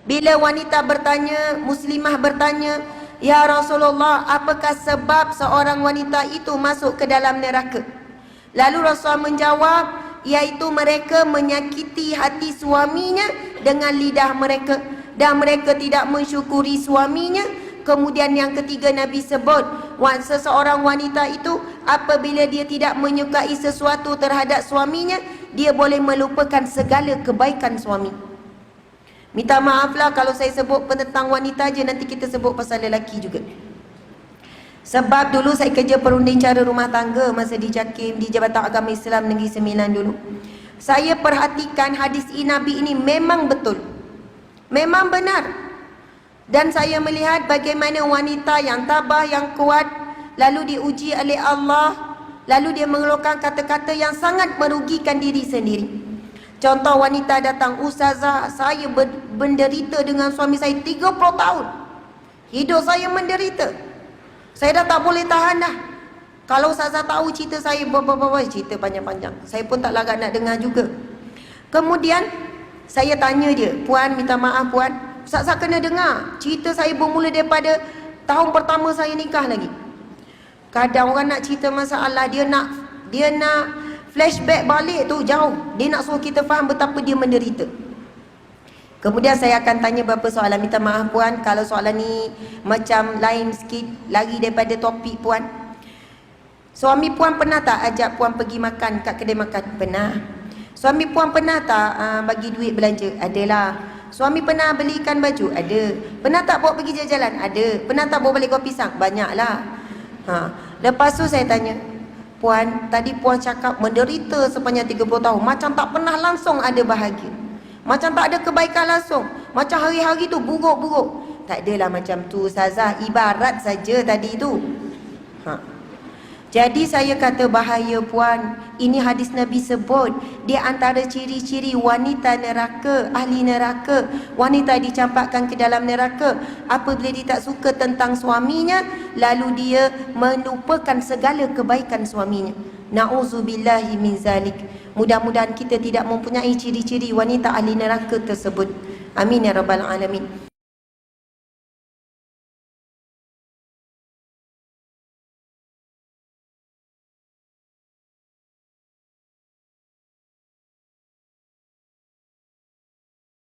Bila wanita bertanya, muslimah bertanya, "Ya Rasulullah, apakah sebab seorang wanita itu masuk ke dalam neraka?" Lalu Rasul menjawab, iaitu mereka menyakiti hati suaminya dengan lidah mereka, dan mereka tidak mensyukuri suaminya. Kemudian yang ketiga Nabi sebut, seseorang wanita itu apabila dia tidak menyukai sesuatu terhadap suaminya, dia boleh melupakan segala kebaikan suami. Minta maaflah kalau saya sebut tentang wanita je, nanti kita sebut pasal lelaki juga. Sebab dulu saya kerja perunding cara rumah tangga masa di JAKIM, di Jabatan Agama Islam Negeri Sembilan dulu. Saya perhatikan hadis Nabi ini memang betul, memang benar. Dan saya melihat bagaimana wanita yang tabah, yang kuat, lalu diuji oleh Allah, lalu dia mengeluarkan kata-kata yang sangat merugikan diri sendiri. Contoh, wanita datang, "Ustazah, saya menderita dengan suami saya 30 tahun. Hidup saya menderita. Saya dah tak boleh tahan dah. Kalau Ustazah tahu cerita saya, cerita panjang-panjang. Saya pun tak larat nak dengar juga." Kemudian saya tanya dia, "Puan, minta maaf Puan, Ustazah kena dengar. Cerita saya bermula daripada tahun pertama saya nikah lagi." Kadang orang nak cerita masalah, dia nak flashback balik tu jauh. Dia nak suruh kita faham betapa dia menderita. Kemudian saya akan tanya beberapa soalan. Minta maaf Puan kalau soalan ni macam lain sikit, lari daripada topik Puan. Suami Puan pernah tak ajak Puan pergi makan kat kedai makan? Pernah. Suami Puan pernah tak bagi duit belanja? Adalah. Suami pernah belikan baju? Ada. Pernah tak bawa pergi jalan-jalan? Ada. Pernah tak bawa balik kopi pisang? Banyaklah. Lepas tu saya tanya, "Puan, tadi Puan cakap menderita sepanjang 30 tahun. Macam tak pernah langsung ada bahagia. Macam tak ada kebaikan langsung. Macam hari-hari tu buruk-buruk." "Tak adalah macam tu Ustazah, ibarat saja tadi tu." Jadi saya kata, bahaya Puan. Ini hadis Nabi sebut, di antara ciri-ciri wanita neraka, ahli neraka, wanita dicampakkan ke dalam neraka apabila dia tak suka tentang suaminya, lalu dia melupakan segala kebaikan suaminya. Na'udzubillahi min zalik. Mudah-mudahan kita tidak mempunyai ciri-ciri wanita ahli neraka tersebut. Amin ya rabbal alamin.